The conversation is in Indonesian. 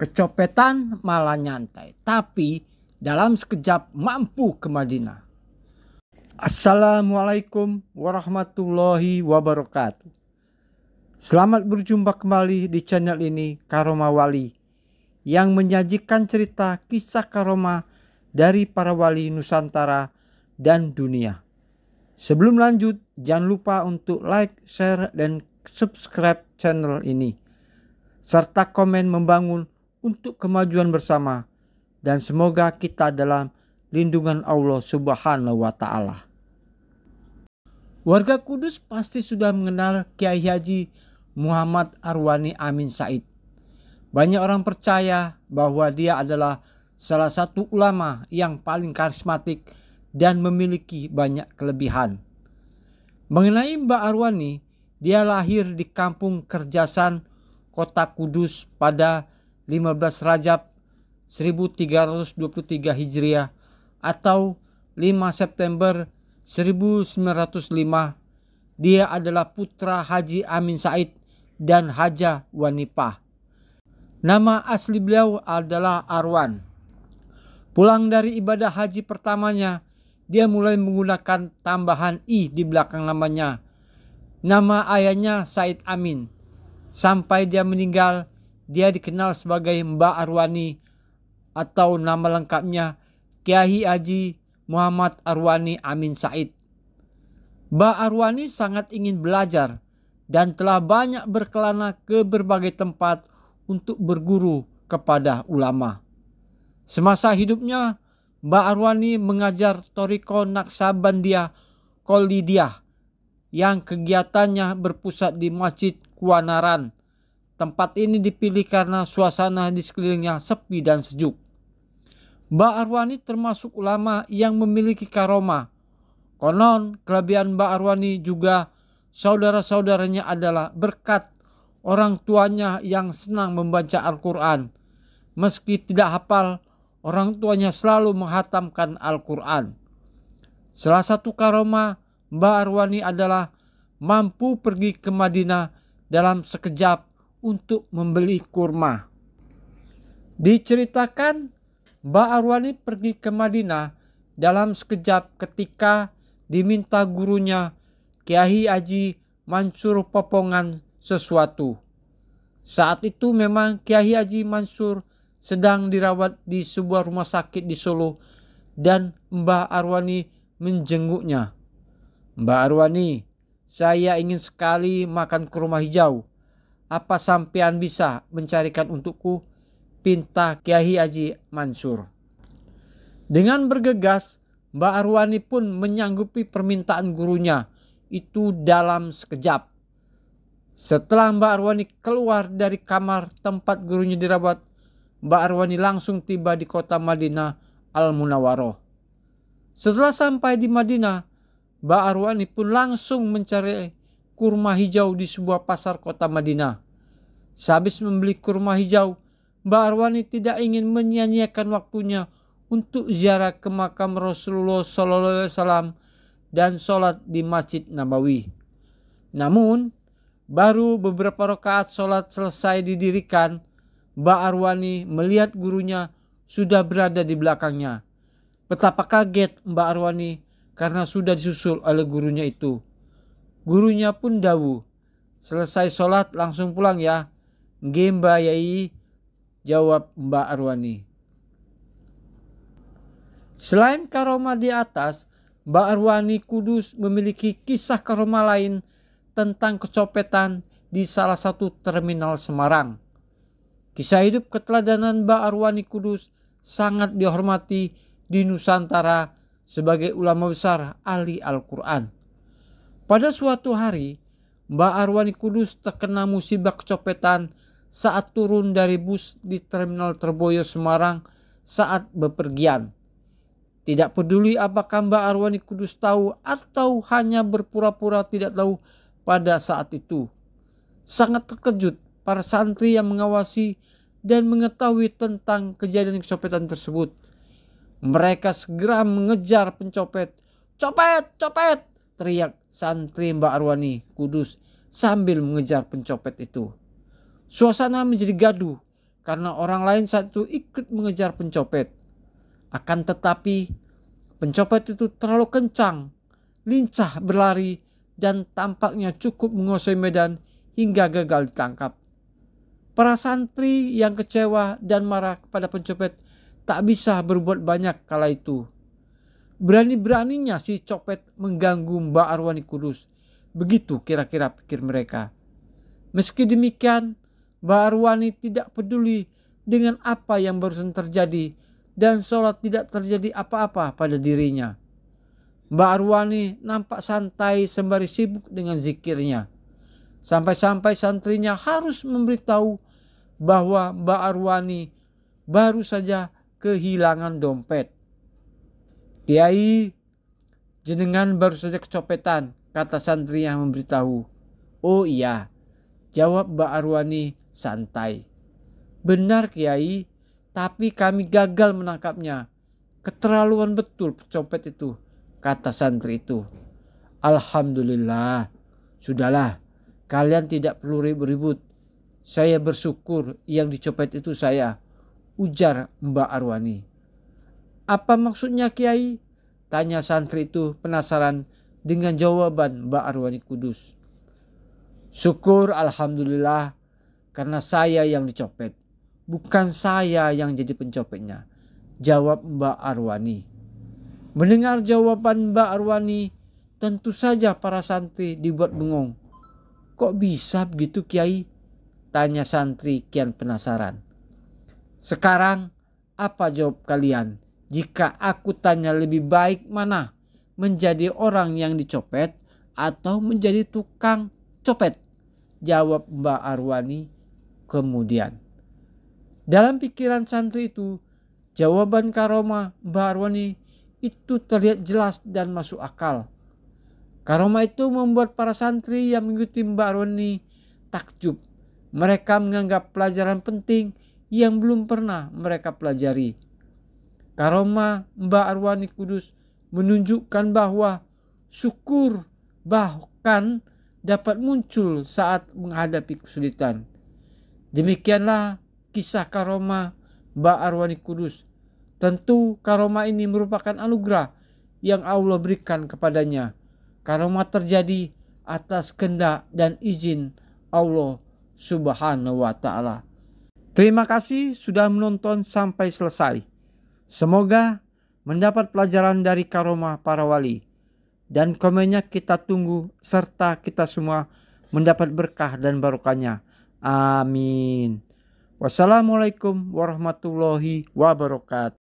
Kecopetan malah nyantai, tapi dalam sekejap mampu ke Madinah. Assalamualaikum warahmatullahi wabarakatuh. Selamat berjumpa kembali di channel ini, Karomah Wali, yang menyajikan cerita kisah karomah dari para wali Nusantara dan dunia. Sebelum lanjut, jangan lupa untuk like, share, dan subscribe channel ini, serta komen membangun untuk kemajuan bersama, dan semoga kita dalam lindungan Allah Subhanahu wa Ta'ala. Warga Kudus pasti sudah mengenal Kiai Haji Muhammad Arwani Amin Said. Banyak orang percaya bahwa dia adalah salah satu ulama yang paling karismatik dan memiliki banyak kelebihan. Mengenai Mbak Arwani, dia lahir di Kampung Kerjasan, Kota Kudus pada 15 Rajab 1323 Hijriah atau 5 September 1905. Dia adalah putra Haji Amin Said dan Haja Wanipah. Nama asli beliau adalah Arwan. Pulang dari ibadah haji pertamanya, dia mulai menggunakan tambahan i di belakang namanya. Nama ayahnya Said Amin. Sampai dia meninggal, dia dikenal sebagai Mbak Arwani atau nama lengkapnya Kiai Haji Muhammad Arwani Amin Said. Mbak Arwani sangat ingin belajar dan telah banyak berkelana ke berbagai tempat untuk berguru kepada ulama. Semasa hidupnya, Mbak Arwani mengajar Thariqah Naqsabandiyah Kholidiyah yang kegiatannya berpusat di Masjid Kuanaran. Tempat ini dipilih karena suasana di sekelilingnya sepi dan sejuk. Mbak Arwani termasuk ulama yang memiliki karomah. Konon kelebihan Mbak Arwani juga saudara-saudaranya adalah berkat orang tuanya yang senang membaca Al-Quran. Meski tidak hafal, orang tuanya selalu menghatamkan Al-Quran. Salah satu karomah Mbak Arwani adalah mampu pergi ke Madinah dalam sekejap untuk membeli kurma. Diceritakan Mbak Arwani pergi ke Madinah dalam sekejap ketika diminta gurunya Kiai Haji Mansur Popongan sesuatu. Saat itu memang Kiai Haji Mansur sedang dirawat di sebuah rumah sakit di Solo dan Mbak Arwani menjenguknya. "Mbak Arwani, saya ingin sekali makan kurma hijau. Apa sampean bisa mencarikan untukku?" pinta Kiai Haji Mansur. Dengan bergegas, Mbak Arwani pun menyanggupi permintaan gurunya itu dalam sekejap. Setelah Mbak Arwani keluar dari kamar tempat gurunya dirawat, Mbak Arwani langsung tiba di kota Madinah Al-Munawwaroh. Setelah sampai di Madinah, Mbak Arwani pun langsung mencari kurma hijau di sebuah pasar kota Madinah. Sehabis membeli kurma hijau, Mbak Arwani tidak ingin menyia-nyiakan waktunya untuk ziarah ke makam Rasulullah SAW dan sholat di Masjid Nabawi. Namun, baru beberapa rakaat sholat selesai didirikan, Mbak Arwani melihat gurunya sudah berada di belakangnya. Betapa kaget Mbak Arwani karena sudah disusul oleh gurunya itu. Gurunya pun dawuh, "Selesai sholat langsung pulang ya." "Nggih Mbak Yai," jawab Mbak Arwani. Selain karomah di atas, Mbak Arwani Kudus memiliki kisah karomah lain tentang kecopetan di salah satu terminal Semarang. Kisah hidup keteladanan Mbak Arwani Kudus sangat dihormati di Nusantara sebagai ulama besar ahli Al-Quran. Pada suatu hari, Mbak Arwani Kudus terkena musibah kecopetan saat turun dari bus di Terminal Terboyo Semarang saat bepergian. Tidak peduli apakah Mbak Arwani Kudus tahu atau hanya berpura-pura tidak tahu pada saat itu. Sangat terkejut para santri yang mengawasi dan mengetahui tentang kejadian kecopetan tersebut. Mereka segera mengejar pencopet. "Copet, copet!" teriak santri Mbak Arwani Kudus sambil mengejar pencopet itu. Suasana menjadi gaduh karena orang lain saat itu ikut mengejar pencopet. Akan tetapi pencopet itu terlalu kencang, lincah berlari, dan tampaknya cukup menguasai medan hingga gagal ditangkap. Para santri yang kecewa dan marah kepada pencopet tak bisa berbuat banyak kala itu. Berani-beraninya si copet mengganggu Mbak Arwani Kudus. Begitu kira-kira pikir mereka. Meski demikian, Mbak Arwani tidak peduli dengan apa yang barusan terjadi dan seolah tidak terjadi apa-apa pada dirinya. Mbak Arwani nampak santai sembari sibuk dengan zikirnya. Sampai-sampai santrinya harus memberitahu bahwa Mbak Arwani baru saja kehilangan dompet. "Kiai, jenengan baru saja kecopetan," kata santri yang memberitahu. "Oh iya," jawab Mbak Arwani santai. "Benar Kiai, tapi kami gagal menangkapnya. Keterlaluan betul pencopet itu," kata santri itu. "Alhamdulillah, sudahlah, kalian tidak perlu ribut-ribut. Saya bersyukur yang dicopet itu saya," ujar Mbak Arwani. "Apa maksudnya Kiai?" tanya santri itu penasaran dengan jawaban Mbak Arwani Kudus. "Syukur alhamdulillah karena saya yang dicopet, bukan saya yang jadi pencopetnya," jawab Mbak Arwani. Mendengar jawaban Mbak Arwani, tentu saja para santri dibuat bengong. "Kok bisa begitu Kiai?" tanya santri kian penasaran. "Sekarang apa jawab kalian? Jika aku tanya lebih baik mana? Menjadi orang yang dicopet atau menjadi tukang copet?" jawab Mbak Arwani kemudian. Dalam pikiran santri itu, jawaban Karomah Mbak Arwani itu terlihat jelas dan masuk akal. Karomah itu membuat para santri yang mengikuti Mbak Arwani takjub. Mereka menganggap pelajaran penting yang belum pernah mereka pelajari. Karomah Mbak Arwani Kudus menunjukkan bahwa syukur bahkan dapat muncul saat menghadapi kesulitan. Demikianlah kisah karomah Mbak Arwani Kudus. Tentu karomah ini merupakan anugerah yang Allah berikan kepadanya. Karomah terjadi atas kehendak dan izin Allah Subhanahu wa ta'ala. Terima kasih sudah menonton sampai selesai. Semoga mendapat pelajaran dari karomah para wali. Dan komennya kita tunggu serta kita semua mendapat berkah dan barokahnya. Amin. Wassalamualaikum warahmatullahi wabarakatuh.